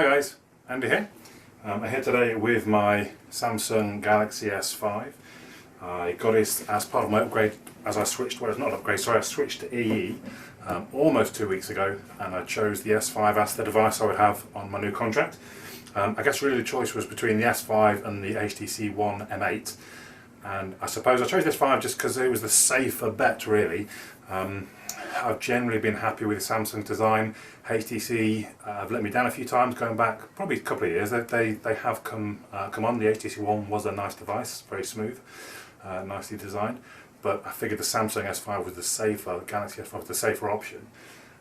guys, Andy here. I'm here today with my Samsung Galaxy S5. I got it as part of my upgrade as I switched, well it's not an upgrade, sorry, I switched to EE almost 2 weeks ago, and I chose the S5 as the device I would have on my new contract. I guess really the choice was between the S5 and the HTC One M8, and I suppose I chose the S5 just because it was the safer bet really. I've generally been happy with the Samsung design. HTC have let me down a few times going back probably a couple of years. They have come on. The HTC One was a nice device, very smooth, nicely designed, but I figured the Samsung S5 was the safer, Galaxy S5 was the safer option.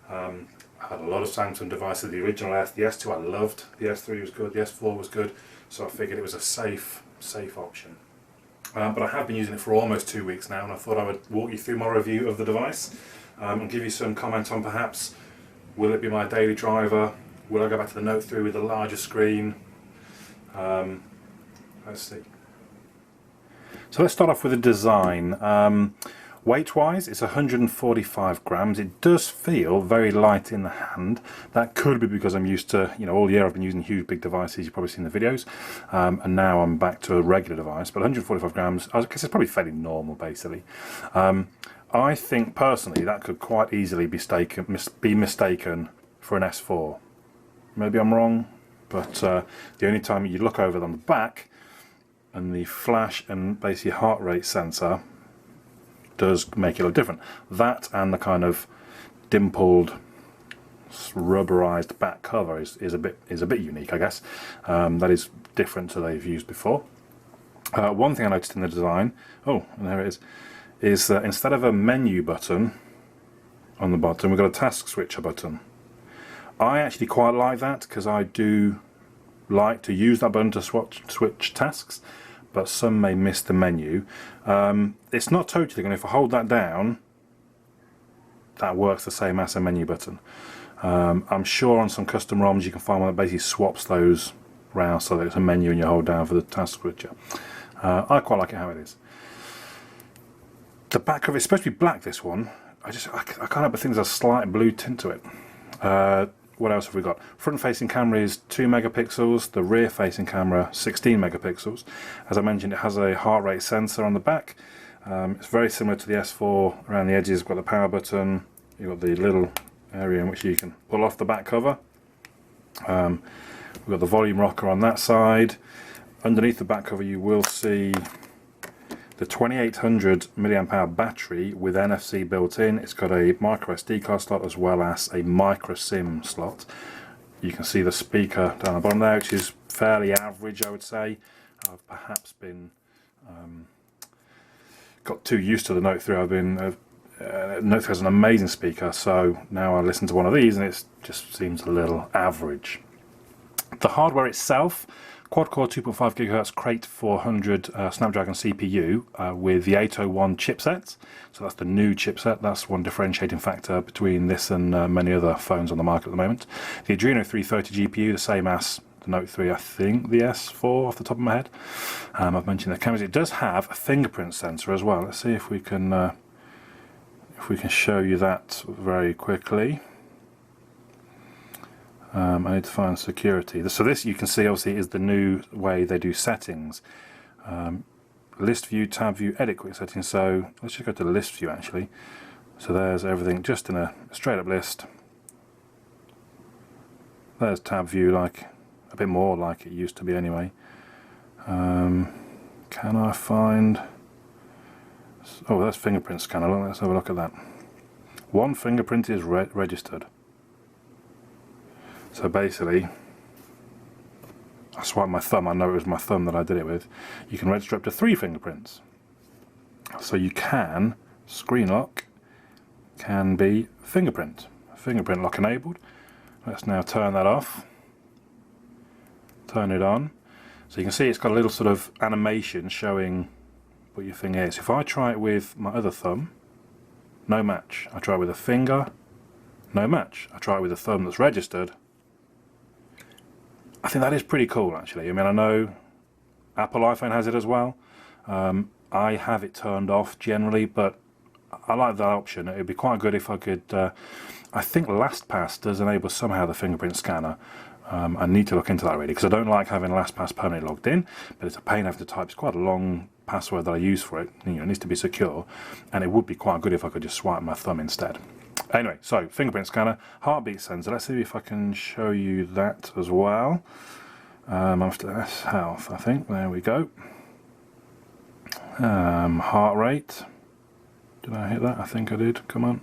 I had a lot of Samsung devices, the original the S2 I loved, the S3 was good, the S4 was good, so I figured it was a safe option. But I have been using it for almost 2 weeks now, and I thought I would walk you through my review of the device and give you some comment on perhaps, will it be my daily driver, will I go back to the Note 3 with a larger screen, let's see. So let's start off with the design. Weight-wise, it's 145 grams. It does feel very light in the hand. That could be because I'm used to, all year I've been using huge big devices. You've probably seen the videos, and now I'm back to a regular device. But 145 grams, I guess it's probably fairly normal, basically. I think personally that could quite easily be mistaken for an S4. Maybe I'm wrong, but the only time you look over on the back, and the flash and basically heart rate sensor does make it look different. That and the kind of dimpled, rubberized back cover is a bit unique, I guess. That is different to they've used before. One thing I noticed in the design, and there it is that instead of a menu button on the bottom, we've got a task switcher button. I actually quite like that because I do like to use that button to switch tasks, but some may miss the menu. It's not totally going to, if I hold that down, that works the same as a menu button. I'm sure on some custom ROMs you can find one that basically swaps those round so that it's a menu and you hold down for the task switcher. I quite like it how it is. The back of it's supposed to be black, this one. I can't help but think there's a slight blue tint to it. What else have we got? Front facing camera is 2 megapixels, the rear facing camera 16 megapixels. As I mentioned, it has a heart rate sensor on the back. It's very similar to the S4 around the edges. We've got the power button, you've got the little area in which you can pull off the back cover. We've got the volume rocker on that side. Underneath the back cover you will see the 2800 milliamp hour battery with NFC built in. It's got a micro SD card slot as well as a micro SIM slot. You can see the speaker down the bottom there, which is fairly average, I would say. I've perhaps been got too used to the Note 3. Note 3 has an amazing speaker, so now I listen to one of these and it just seems a little average. The hardware itself, quad-core 2.5 GHz Crate 400 Snapdragon CPU with the 801 chipset. So that's the new chipset. That's one differentiating factor between this and many other phones on the market at the moment. The Adreno 330 GPU, the same as the Note 3, I think the S4 off the top of my head. I've mentioned the cameras. It does have a fingerprint sensor as well. Let's see if we can show you that very quickly. I need to find security. So this, you can see, obviously is the new way they do settings. List view, tab view, edit quick settings. So let's just go to the list view actually. So there's everything just in a straight up list. There's tab view, like a bit more like it used to be anyway. Can I find... Oh, that's fingerprint scanner. Let's have a look at that. One fingerprint is registered. So basically, I swiped my thumb, I know it was my thumb that I did it with. You can register up to 3 fingerprints. So you can, screen lock can be fingerprint lock enabled. Let's now turn that off, turn it on. So you can see it's got a little sort of animation showing what your thing is. If I try it with my other thumb, no match. I try it with a finger, no match. I try it with a thumb that's registered. I think that is pretty cool actually. I mean, I know Apple iPhone has it as well. I have it turned off generally, but I like that option. It would be quite good if I could, I think LastPass does enable somehow the fingerprint scanner. I need to look into that really, because I don't like having LastPass permanently logged in, but it's a pain having to type. It's quite a long password that I use for it. You know, it needs to be secure, and it would be quite good if I could just swipe my thumb instead. Anyway, so fingerprint scanner, heartbeat sensor. Let's see if I can show you that as well. After S health, I think. There we go. Heart rate. Did I hit that? I think I did. Come on.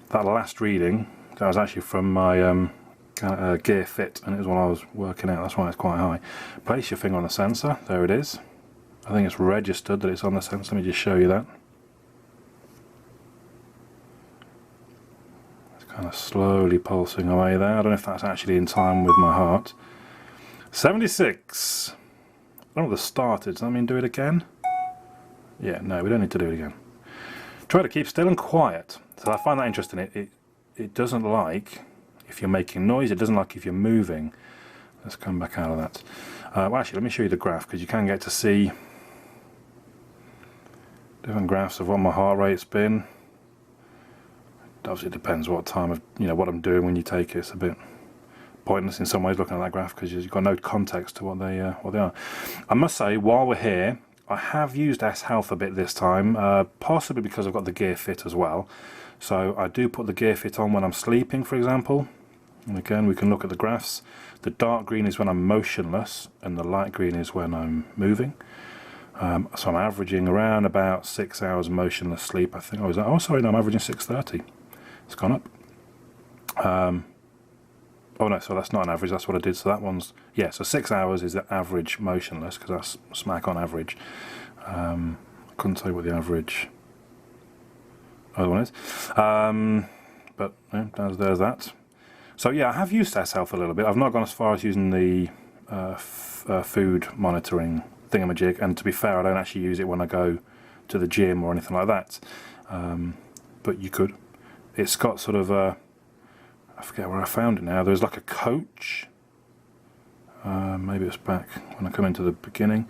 That last reading, that was actually from my Gear Fit, and it was when I was working out. That's why it's quite high. Place your finger on the sensor. There it is. I think it's registered that it's on the sensor. Let me just show you that. Kind of slowly pulsing away there. I don't know if that's actually in time with my heart. 76. I don't know what the started. Does that mean do it again? Yeah, no, we don't need to do it again. Try to keep still and quiet. So I find that interesting. It doesn't like if you're making noise. It doesn't like if you're moving. Let's come back out of that. Well, actually, let me show you the graph, because you can get to see different graphs of what my heart rate's been. Obviously it depends what time of, you know, what I'm doing when you take it. It's a bit pointless in some ways looking at that graph, because you've got no context to what they are. I must say, while we're here, I have used S Health a bit this time, possibly because I've got the Gear Fit as well. So I do put the Gear Fit on when I'm sleeping, for example. And again, we can look at the graphs. The dark green is when I'm motionless, and the light green is when I'm moving. So I'm averaging around about 6 hours motionless sleep. I think. Oh, sorry, no, I'm averaging 6:30. It's gone up. Oh no, so that's not an average, that's what I did. So that one's, yeah, so 6 hours is the average motionless, because that's smack on average. I couldn't tell you what the average other one is. But yeah, there's that. So yeah, I have used S Health a little bit. I've not gone as far as using the food monitoring thingamajig, and to be fair, I don't actually use it when I go to the gym or anything like that. But you could. It's got sort of a, I forget where I found it now. There's like a coach. Maybe it's back when I come into the beginning.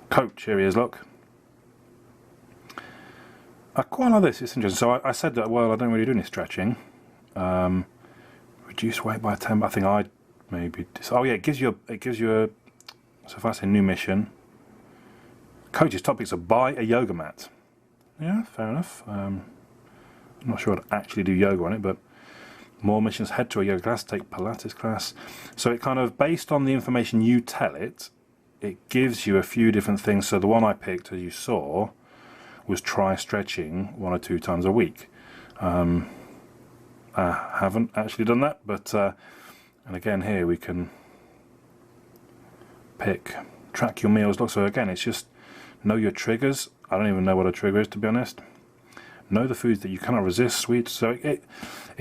Coach, here he is, look. I quite like this, it's interesting. So I said that, well, I don't really do any stretching. Reduce weight by 10, I think I maybe, oh yeah, it gives you a, so if I say new mission, coach's topics are buy a yoga mat. Yeah, fair enough. I'm not sure I'd actually do yoga on it, but more missions, head to a yoga class, take Pilates class. So it kind of, based on the information you tell it, it gives you a few different things. So the one I picked, as you saw, was try stretching 1 or 2 times a week. I haven't actually done that, but and again here we can pick track your meals. Look, so again it's just know your triggers. I don't even know what a trigger is, to be honest. Know the foods that you cannot resist, sweets. So it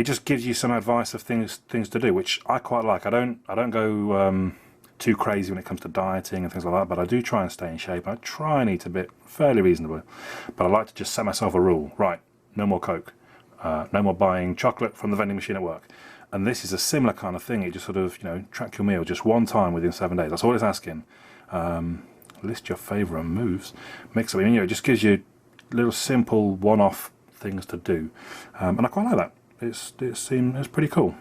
just gives you some advice of things to do, which I quite like. I don't go too crazy when it comes to dieting and things like that, but I do try and stay in shape. I try and eat a bit fairly reasonably, but I like to just set myself a rule. Right, no more Coke, no more buying chocolate from the vending machine at work. And this is a similar kind of thing. It just sort of, you know, track your meal just one time within 7 days. That's all it's asking. List your favourite moves. Mix up. I mean, you know, it just gives you little simple one-off things to do, and I quite like that. It's pretty cool.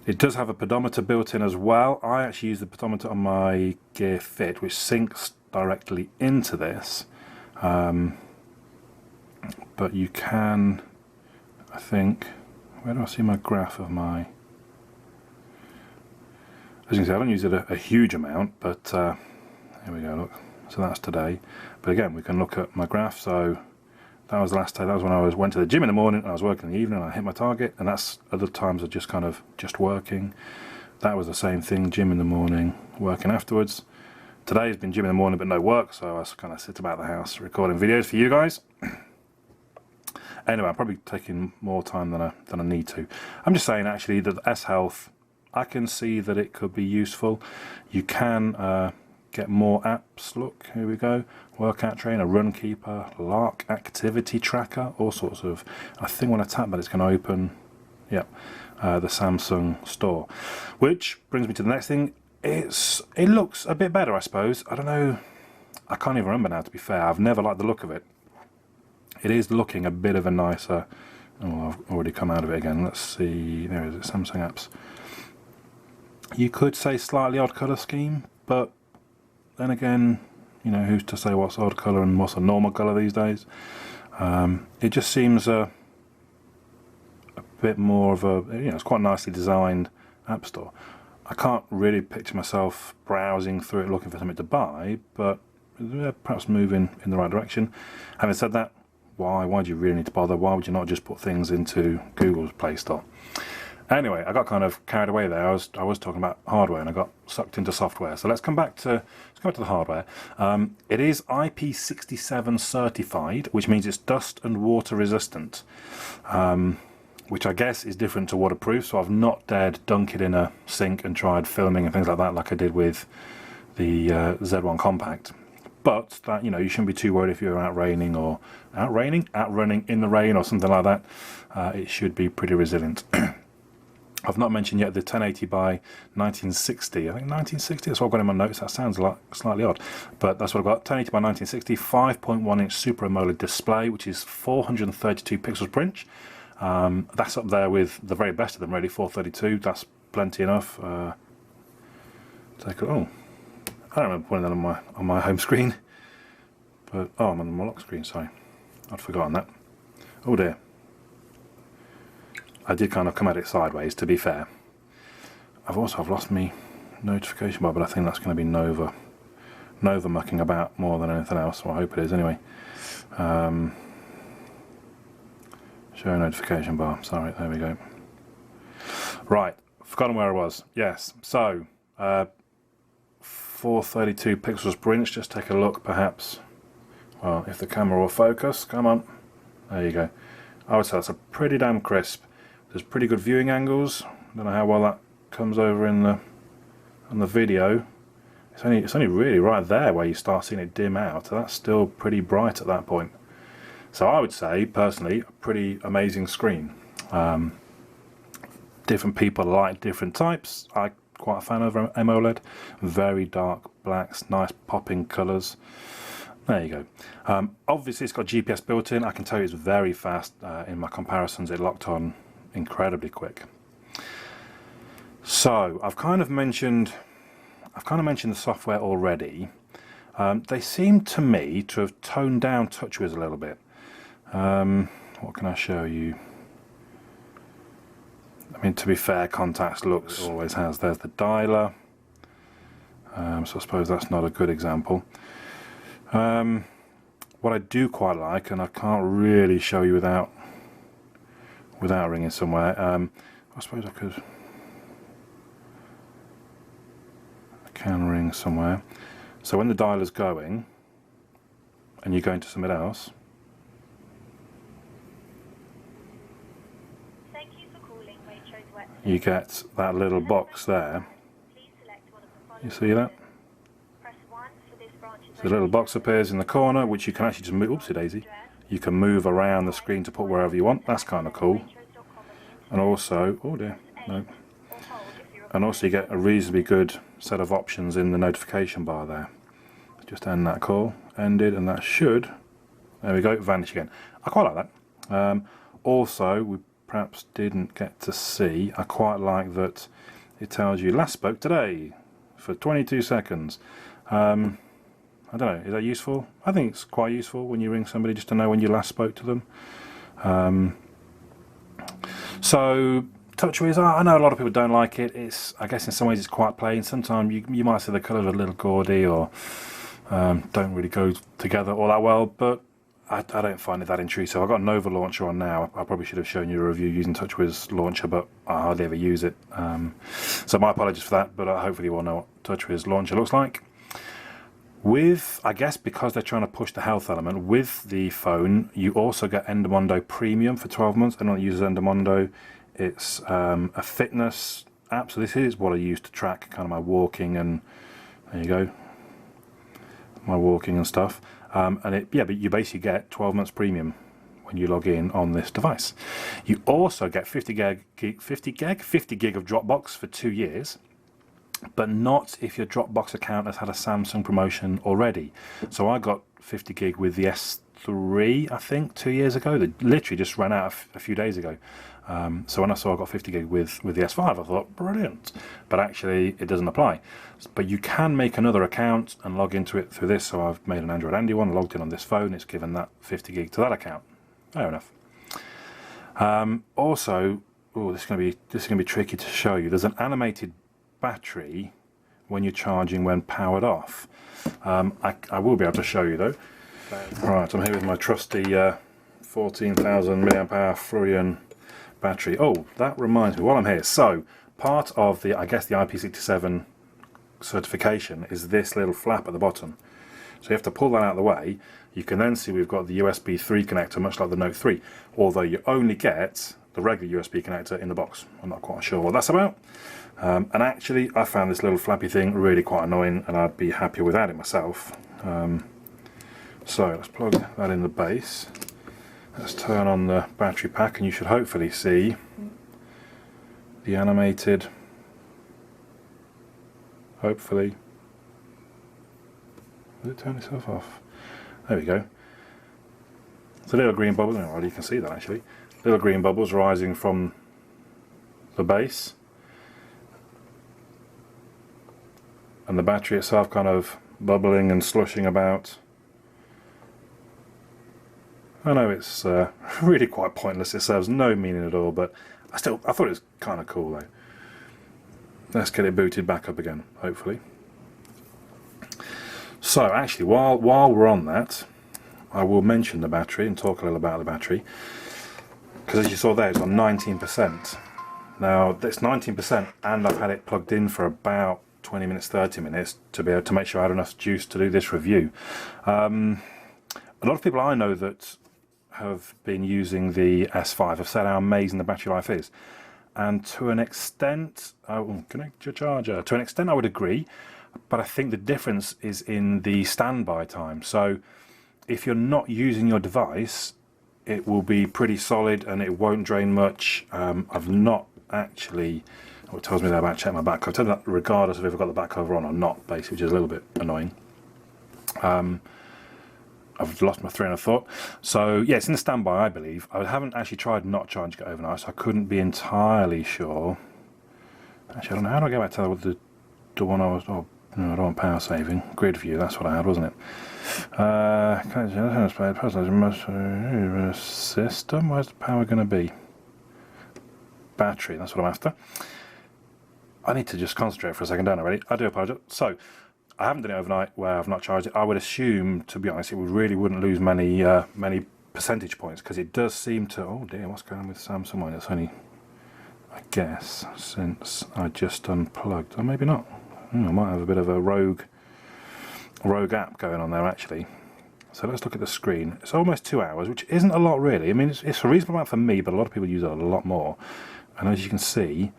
It does have a pedometer built in as well. I actually use the pedometer on my Gear Fit, which syncs directly into this. But you can, I think, where do I see my graph of my? As you can see, I don't use it a huge amount, but here we go. Look, so that's today. But again, we can look at my graph. So that was the last day. That was when I went to the gym in the morning, and I was working in the evening, and I hit my target. And that's other times are just kind of just working. That was the same thing, gym in the morning, working afterwards. Today's been gym in the morning, but no work, so I kind of sit about the house recording videos for you guys. Anyway, I'm probably taking more time than I need to. I'm just saying, actually, that the S Health, I can see that it could be useful. You can get more apps. Look, here we go. Workout Trainer, Run Keeper, Lark Activity Tracker, all sorts of. I think when I tap that, it's going to open, yeah, the Samsung store. Which brings me to the next thing. It looks a bit better, I suppose. I don't know. I can't even remember now, to be fair. I've never liked the look of it. it is looking a bit of a nicer. Oh, I've already come out of it again. Let's see. There is it. Samsung apps. You could say slightly odd colour scheme, but then again, you know, who's to say what's odd colour and what's a normal colour these days? It just seems a bit more of a, you know, it's quite nicely designed app store. I can't really picture myself browsing through it looking for something to buy, but perhaps moving in the right direction. Having said that, why do you really need to bother? Why would you not just put things into Google's Play Store? Anyway, I got kind of carried away there. I was talking about hardware and I got sucked into software. So let's come back to the hardware. It is IP67 certified, which means it's dust and water resistant, which I guess is different to waterproof. So I've not dared dunk it in a sink and tried filming and things like I did with the Z1 Compact. But that, you know, you shouldn't be too worried if you're out running in the rain or something like that. It should be pretty resilient. I've not mentioned yet the 1080 by 1960. I think 1960, that's what I've got in my notes. That sounds like slightly odd, but that's what I've got. 1080 by 1960, 5.1 inch Super AMOLED display, which is 432 pixels per inch. That's up there with the very best of them, really. 432, that's plenty enough. Oh, I don't remember putting that on my home screen, but oh, I'm on my lock screen. Sorry, I'd forgotten that. Oh dear. I did kind of come at it sideways, to be fair. I've lost my notification bar, but I think that's going to be Nova mucking about more than anything else. Well, I hope it is anyway. Show notification bar. Sorry, there we go. Right, forgotten where I was. Yes, so 432 pixels per inch. Just take a look, perhaps. Well, if the camera will focus, come on. There you go. I would say that's a pretty damn crisp. There's pretty good viewing angles. Don't know how well that comes over on the video. It's only really right there where you start seeing it dim out. That's still pretty bright at that point. So I would say, personally, a pretty amazing screen. Different people like different types. I'm quite a fan of AMOLED. Very dark blacks, nice popping colours. There you go. Obviously it's got GPS built in. I can tell you it's very fast. In my comparisons it locked on incredibly quick. So I've kind of mentioned the software already. They seem to me to have toned down TouchWiz a little bit. What can I show you? I mean, to be fair, Contacts looks always has. There's the dialer. So I suppose that's not a good example. What I do quite like, and I can't really show you without ringing somewhere. I suppose I can ring somewhere. So when the dialer's going and you're going to something else, you get that little box there. You see that? So the little box appears in the corner, which you can actually just move. Oopsie daisy. You can move around the screen to put wherever you want. That's kind of cool. And also, oh dear, no. And also you get a reasonably good set of options in the notification bar there. Just end that call, ended, and that should, there we go, vanish again. I quite like that. Also, we perhaps didn't get to see, I quite like that it tells you last spoke today for 22 seconds. I don't know, is that useful? I think it's quite useful when you ring somebody just to know when you last spoke to them. So TouchWiz, I know a lot of people don't like it. I guess in some ways it's quite plain. Sometimes you might say the colours are a little gaudy or don't really go together all that well, but I don't find it that intrusive. I've got a Nova launcher on now. I probably should have shown you a review using TouchWiz launcher, but I hardly ever use it. So my apologies for that, but hopefully you all know what TouchWiz launcher looks like. I guess because they're trying to push the health element, with the phone you also get Endomondo Premium for 12 months. Anyone that uses Endomondo, it's a fitness app, so this is what I use to track kind of my walking, and there you go, my walking and stuff. But you basically get 12 months premium when you log in on this device. You also get 50 gig of Dropbox for 2 years, but not if your Dropbox account has had a Samsung promotion already. So I got 50 gig with the 3, I think, 2 years ago. They literally just ran out a few days ago. So when I saw I got 50 gig with the S5, I thought, brilliant. But actually, it doesn't apply. But you can make another account and log into it through this. So I've made an Android Andy one, logged in on this phone. It's given that 50 gig to that account. Fair enough. Also, this is going to be tricky to show you. There's an animated battery when you're charging when powered off. I will be able to show you though. Right, I'm here with my trusty 14,000 milliamp hour Florian battery. Oh, that reminds me, while I'm here, so part of the, I guess, the IP67 certification is this little flap at the bottom. So you have to pull that out of the way. You can then see we've got the USB 3 connector, much like the Note 3, although you only get the regular USB connector in the box. I'm not quite sure what that's about. And actually, I found this little flappy thing really quite annoying, and I'd be happier without it myself. So let's plug that in the base. Let's turn on the battery pack, and you should hopefully see the animated, hopefully. Will it turn itself off? There we go. It's a little green bubble. Oh, you can see that actually. Little green bubbles rising from the base. And the battery itself kind of bubbling and slushing about. I know it's really quite pointless. It serves no meaning at all, but I thought it was kind of cool though. Let's get it booted back up again, hopefully. So actually, while we're on that, I will mention the battery and talk a little about the battery, because as you saw there, it's on 19%. Now that's 19%, and I've had it plugged in for about 20 minutes, 30 minutes to be able to make sure I had enough juice to do this review. A lot of people I know that have been using the S5 have said how amazing the battery life is, and to an extent, connect your charger. To an extent, I would agree, but I think the difference is in the standby time. So if you're not using your device, it will be pretty solid and it won't drain much. I've not actually, what tells me there about check my back cover. I've done that regardless of if I've got the back cover on or not, basically, which is a little bit annoying. I've lost my train of thought. So yeah, it's in the standby, I believe. I haven't actually tried not charging it overnight, so I couldn't be entirely sure. Actually, I don't know, how do I go back to the one I was, oh no, I don't want power saving. Grid view, that's what I had, wasn't it? System, where's the power going to be? Battery, that's what I'm after. I need to just concentrate for a second, don't I, really? I do apologise. So, I haven't done it overnight where I've not charged it. I would assume, to be honest, it really wouldn't lose many percentage points, because it does seem to. Oh dear, what's going on with Samsung? Well, it's only, I guess, since I just unplugged. Or maybe not. I might have a bit of a rogue app going on there actually. So let's look at the screen. It's almost 2 hours, which isn't a lot really. I mean, it's a reasonable amount for me, but a lot of people use it a lot more. And as you can see,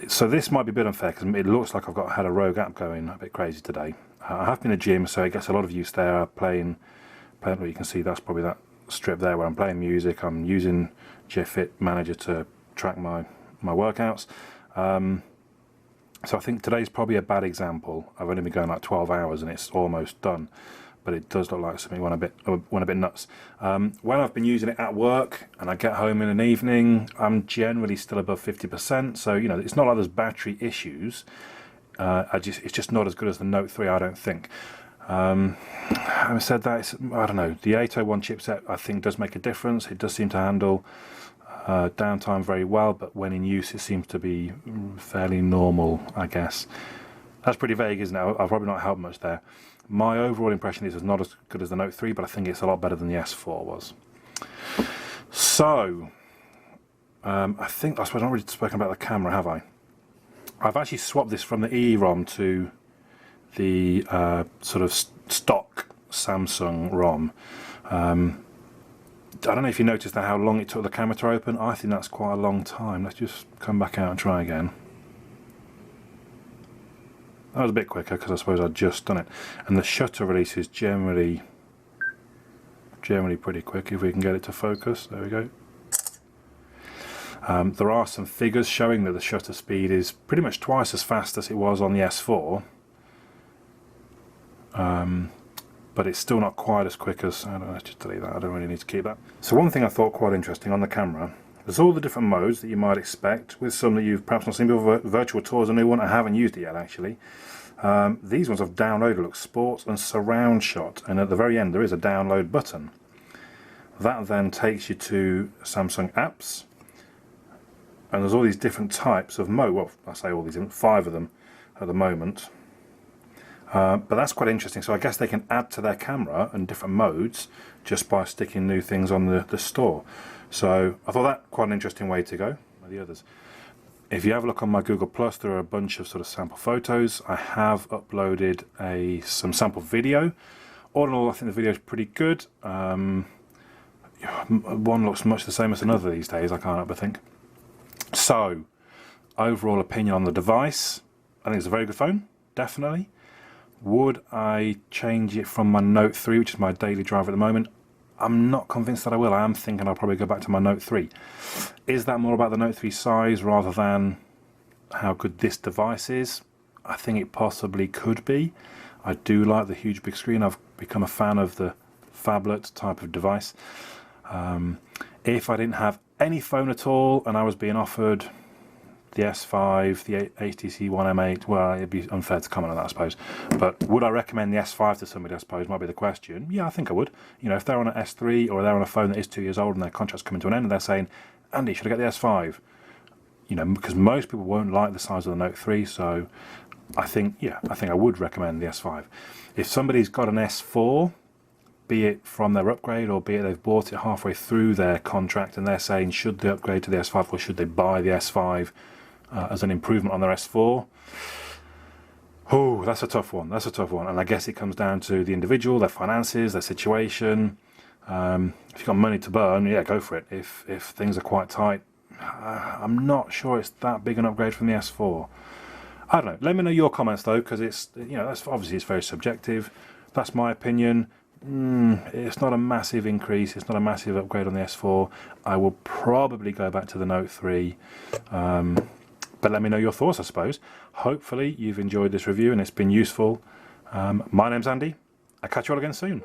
so this might be a bit unfair because it looks like I've had a rogue app going a bit crazy today. I have been in a gym, so it gets a lot of use there. Playing, well, you can see that's probably that strip there where I'm playing music. I'm using GFit Manager to track my workouts. So I think today's probably a bad example. I've only been going like 12 hours and it's almost done, but it does look like something went a bit nuts. When I've been using it at work and I get home in an evening, I'm generally still above 50%. So you know, it's not like there's battery issues. It's just not as good as the Note 3, I don't think. Having said that, I don't know. The 801 chipset I think does make a difference. It does seem to handle downtime very well, but when in use it seems to be fairly normal, I guess. That's pretty vague, isn't it? I've probably not helped much there. My overall impression is it's not as good as the Note 3, but I think it's a lot better than the S4 was. So, I suppose I've not really spoken about the camera, have I? I've actually swapped this from the EEROM to the sort of stock Samsung ROM. I don't know if you noticed how long it took the camera to open. I think that's quite a long time. Let's just come back out and try again. That was a bit quicker because I suppose I'd just done it. And the shutter release is generally pretty quick if we can get it to focus. There we go. There are some figures showing that the shutter speed is pretty much twice as fast as it was on the S4. but it's still not quite as quick as, I don't know, let's just delete that, I don't really need to keep that. So one thing I thought quite interesting on the camera, there's all the different modes that you might expect, with some that you've perhaps not seen before. Virtual Tour is a new one, I haven't used it yet actually. These ones I've downloaded look Sports and Surround Shot, and at the very end there is a download button. That then takes you to Samsung apps, and there's all these different types of mode. Well, I say all these, 5 of them at the moment. But that's quite interesting. So I guess they can add to their camera and different modes just by sticking new things on the store. So I thought that quite an interesting way to go. The others. If you have a look on my Google Plus, there are a bunch of sort of sample photos. I have uploaded some sample video. All in all, I think the video is pretty good. One looks much the same as another these days, I can't help but think. So, overall opinion on the device, I think it's a very good phone, definitely. Would I change it from my Note 3, which is my daily driver at the moment? I'm not convinced that I will. I am thinking I'll probably go back to my Note 3. Is that more about the Note 3 size rather than how good this device is? I think it possibly could be. I do like the huge big screen. I've become a fan of the phablet type of device. If I didn't have any phone at all and I was being offered the S5, the HTC One M8, well, it'd be unfair to comment on that, I suppose. But would I recommend the S5 to somebody, I suppose, might be the question. Yeah, I think I would. You know, if they're on an S3 or they're on a phone that is 2 years old and their contract's coming to an end and they're saying, Andy, should I get the S5? You know, because most people won't like the size of the Note 3, so I think, yeah, I think I would recommend the S5. If somebody's got an S4, be it from their upgrade or be it they've bought it halfway through their contract and they're saying, should they upgrade to the S5 or should they buy the S5 as an improvement on their S4? Oh, that's a tough one. That's a tough one. And I guess it comes down to the individual, their finances, their situation. If you've got money to burn, yeah, go for it. If things are quite tight, I'm not sure it's that big an upgrade from the S4. I don't know. Let me know your comments though, because it's, you know, that's obviously it's very subjective. That's my opinion. It's not a massive increase. It's not a massive upgrade on the S4. I will probably go back to the Note 3. But let me know your thoughts, I suppose. Hopefully you've enjoyed this review and it's been useful. My name's Andy. I'll catch you all again soon.